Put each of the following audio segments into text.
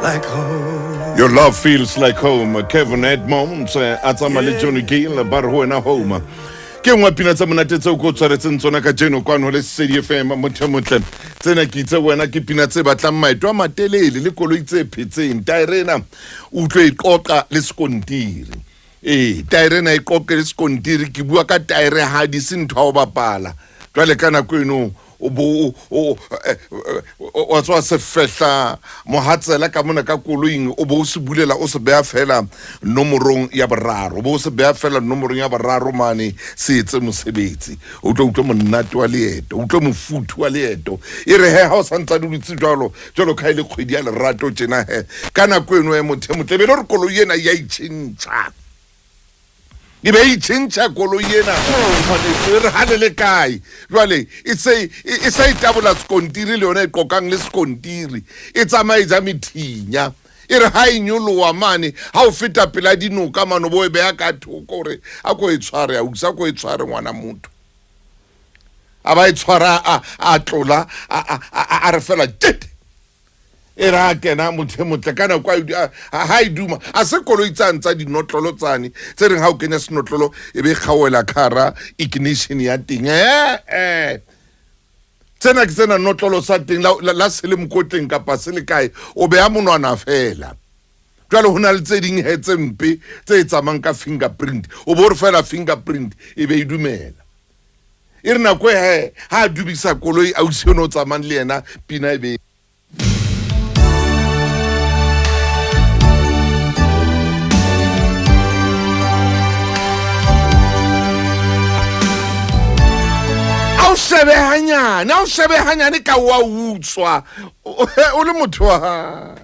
like home. Your love feels like home. Kevin Edmonds a tsamaya le Johnny Gill ba re ho wena home. Ke ngwa pina tsa monate tse go tswaretseng tsona ka jeno kwano le City FM mothemotle. Tsena ke itse wena ke pina tse batlang maetwa matelele le koloi tse phetseng. Tairena o tlo iqoqa le skontiri. Tairena iqoqa le skontiri ke bua ka taire ha di sintwa o bapala. Jwale kana kweno o tswa se fehla mohatsela ka mona ka koloing o bo se bulela o se bea fela nomorong ya boraro bo se bea fela nomorong ya boraro mane se etse mosebetsi o tlo monnate wa leeto o tlo mofuthu wa leeto e re he ha o santsa di butsi jalo ka ile kgwedi ya lerato tjena he kana kweno e mothemotle be re koloi ena ya itshintsha e be itshintsha koloi ena re halele kae jwale e sa itabola skontiri le yona e qokang le skontiri e tsamaisa mithinya e re ha inyolowa mane ha o feta pela dinoka mano bo e beya ka thoko re a ko e tshware a usa ko e tshware ngwana motho a ba e tshwara a tlola a re fela tete e ra kena mothemotle kana kwa ha iduma a se koloi tsa dinotlolo tsane tse reng ha o kenya senotlolo e be kgawela khara ignition ya ting tsena ke tsena notlolo sa ting la se le mokotleng ka pa se le kae o be a monwana fela jwale hona le tse ding he tse mpe tse tsamang ka fingerprint o bo re fela fingerprint e be idumela e re nako he ha dubisa koloi a usiono tsamang le yena pina e be shebe hanyane ka wa utswa o le motho wa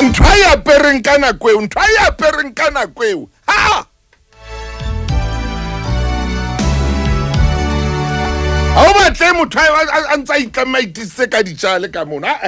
ntwa ya pereng kana kweo ha ha o batle motho a ntsa itlamaitise ka ditjale ka mona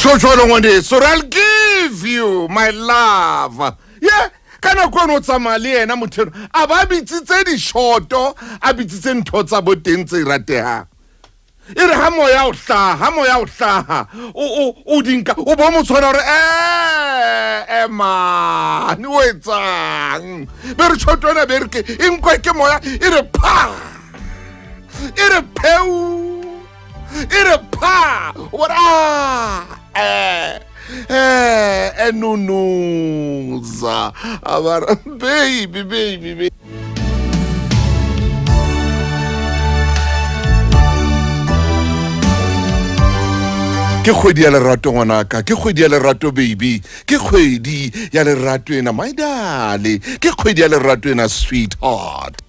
So I'll give you my love. Yeah. Kana kwa no tsamaya le yena motheno a ba bitsitse di shoto a bitsitse ntho tsa bo teng tse ratehang ere ha moya o hlaha o dinka o bo mo tshwana re man o etsang be re tshotona be re ke inkwe ke moya ere pa ere peu ere pa ora nunuza abara baby ke kgwedi ya lerato ngwanaka ke kgwedi ya lerato baby ke kgwedi ya lerato ena my darling ke kgwedi ya lerato ena sweetheart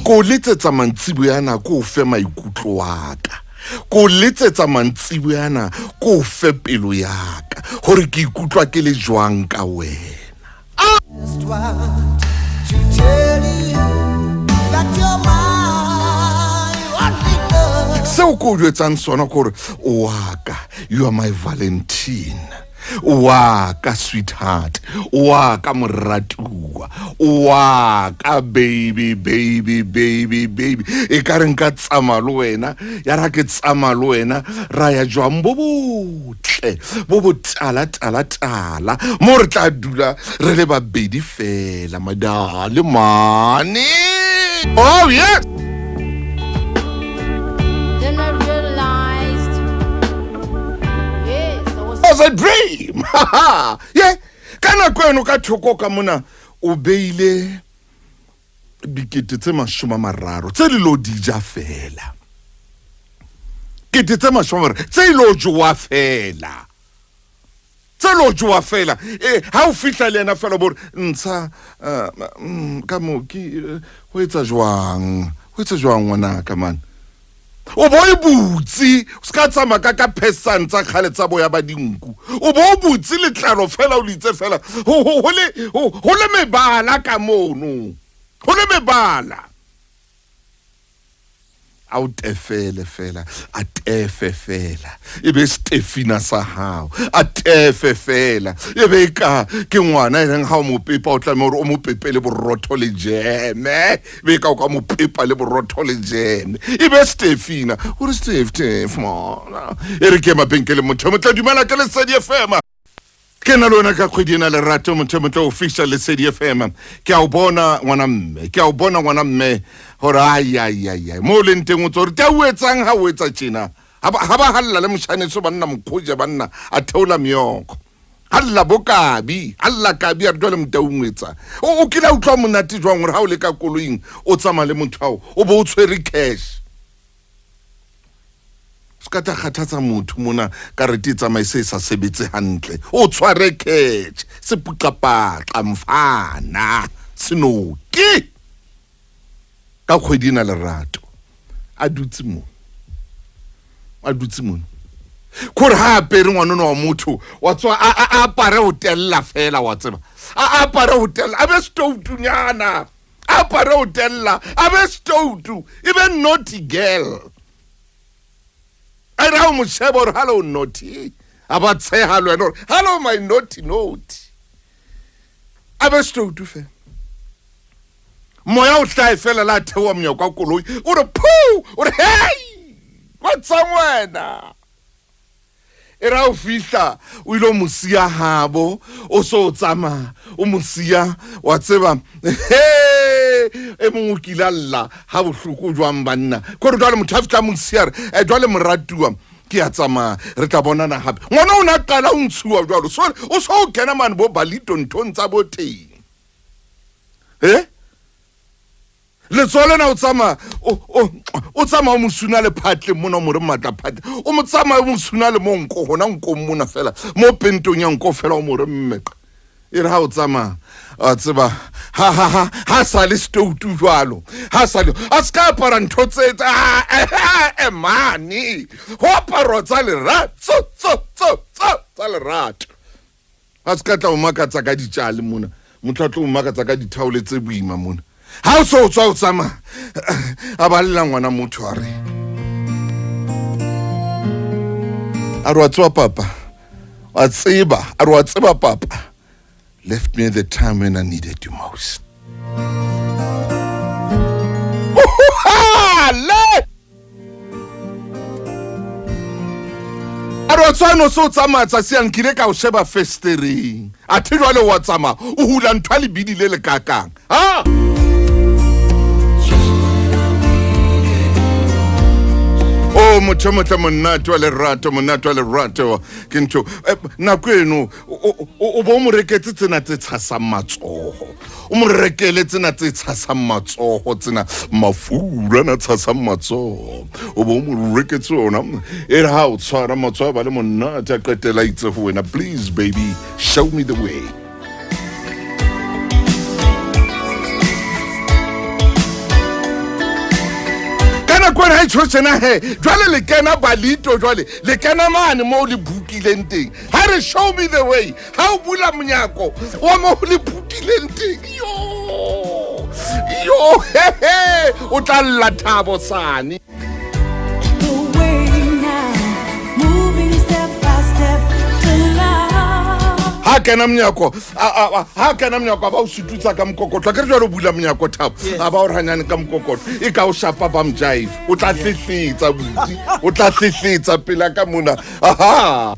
ko letsetsa mantsiboyana ko fe maikutlo waka ko letsetsa mantsiboyana ko fe pelo yaka hore ke ikutlwa ke le jwang ka wena seo ko jwetsang sona kore waka you are my Valentine waka sweetheart waka moratuwa waka baby e ka re nka tsama le wena ya ra ke tsama le wena ra ya jwang bo botle bo botala mo re tla dula re le babedi fela madale mane oh yes a dream yeah kana kweno ka thoko ka mona o beile dikete tse 30 tse lo dija fela kete tse 30 tse lo jwa fela ha o fihla le ena fela bore ntsha ka mo ki ho etsa jwang ngwana ka man o bo butsi ska tsama ka pesan tsa khale tsa boya ba dinku o bo butsi letlalo fela o litse fela ho le mebala ka mono ho le mebala out efele fela atefe fela ebe Stefina sa hao atefe fela ebe ka ke ngwana e reng ha mo pepa o tla mo re o mo pepele borotho le jeme be ka mo pepa le borotho le jeme ebe Stefina o re Stef mona e re ke mabenkele motho mo tla dumela ka le Sedi FM ke na lona ka kgwedi ena lerato motho official le Sedi FM ke a o bona ngwana mme hore ai mo le nteng o tsore ta o etsang ha o etsa tjena ha ba halla le moshanetso banna mokhoje banna a theola myoko halla bokabi halla kabi a dole mtaungwetsa o kila utlwa monate jwang hore ha o le ka koloing o tsama le motho hao o bo o tshwere cash skata khathatsa motho mona ka re titsa maise sa sebetse hantle o tshware cash se puqapaka mfana sinoki ka kgwedi na lerato a dutse mo kore ha apere ngwanona wa motho wa tswa a apare hotella fela wa tseba a apare hotella a be stoutunyana a apare hotella a be stoutu even naughty girl I ra mo sheba hello naughty aba tseha lo eno hello my naughty a be stoutu fela moya o tla fela la thewa mnya kwa koloi o re phu o re hey what's wena era o fihla o ile mosia habo o so tsama o mosia wa tseba e mongwe kilalla ha bohloko jwang banna ko re dwale motho a fitla mosia e dwale moratuwa ke ya tsama re tla bonana hape ngwana o na qala o ntshuwa jwalo so o so kena man bo balito ntontsa bo teng le tsole na o tsama o musuna le phatle mona mo re matla phatle o mo tsama o musuna le monko hona nko mona fela mo pentong ya nko fela o mo re mmeqa e re ha o tsama a tseba ha sa le stoutu jwalo ha sa le a ska para ntho tsetsa mani ho para tsa le tsa le rat a ska tla o makatsa ka ditjale mona motho a tlo mmakatsa ka dithaole tse boima mona ha o so tswa o tsama a ba lela ngwana motho a re wa tswa papa wa tseba papa left me at the time when I needed you most. Arotsano so tsama tsa siang kile ka o sheba festereng a thilwa le wa tsama o hula ntwa le bidile le kakang ha oh motho monate wa lerato ke ntho nako eno o bo mo reketse tsena tse tshasa matsoho o mo rekele tsena tse tshasa matsoho tsena mafura na tshasa matsoho o bo mo reketse ona e ha o tshwara matsoho ba le monate a qetela itse ho wena please baby show me the way. Kwana ha tshosena he jwale le kena balito jwale le kena mane mo le bukileng teng ha re show me the way ha o bula monyako wa mo le bukileng teng yo he o tla lla thabo sane ha kana mnyako ba o sututsa ka mokokotlo ke re jalo bula mnyako thabo a ba o ranyane ka mokokotlo e ka o shapa ba mjaive o tla hlehletsa buti o tla hlehletsa pela ka mona aha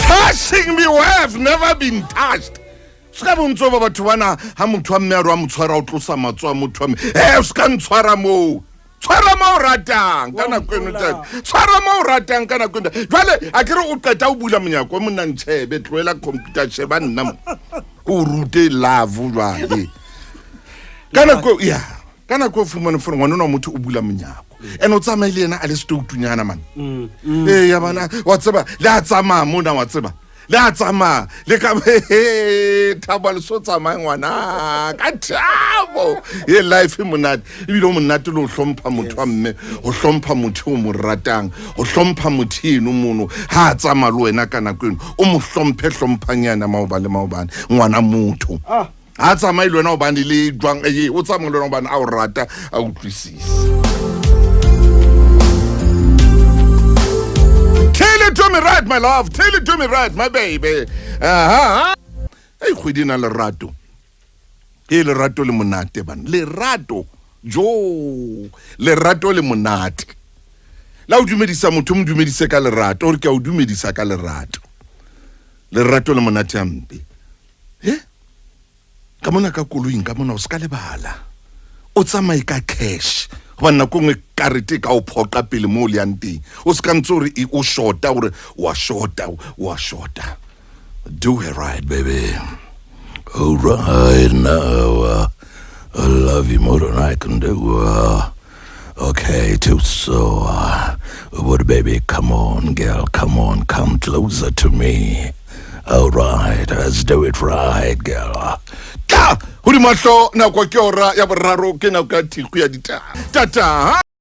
touching me where I've never been touched. Ska bontso ba batho bana ha motho wa mme a re wa motshwara o tlosa matswa motho wa mme ska ntshwara mo tshwara mo ratang kana kweno tsa tshwara mo ratang kana kweno jwale a kere o qeta o bula monyako monna ntshebe tloela computer sheba nna o rute love jwale kana ko fumana for ngwana no motho o bula monyako ene o tsamaile yena a le stoutunyana man ya bana wa tseba la tsama mona wa tseba la tsama le ka thabo le so tsama ngwana ka thabo ye life monate ebile o monate le o hlompha motho wa mme o hlompha motho o mo ratang o hlompha mothino mono ha tsama le wena kana kweno o mo hlomphe hlomphanyana maobane ngwana motho ha tsama ile wena o bane le jwang o tsama le wena o bane a o rata a utlwisisa. Tell it to me right, my love. Tell it to me right, my baby. Hey, khwedina lerato. Lerato le monate ban. Lerato. Lerato le monate. La o dumedisa motho mo dumedise ka lerato, o ke a o dumedisa ka lerato. Lerato le monate ampe. Ka mona ka koloing ka mona o ska lebala. O tsamaye ka cash. Bana ko ngwe karete ka o phoqa pele mo le yanteng o ska ntsore o shorta ore wa shorta do it right baby all right now I love you more than I can do okay Thuso but baby come on girl come closer to me all right let's do it right girl Huri mahlo na kwa ke ora ya boraro ke na ka thiku ya ditata tata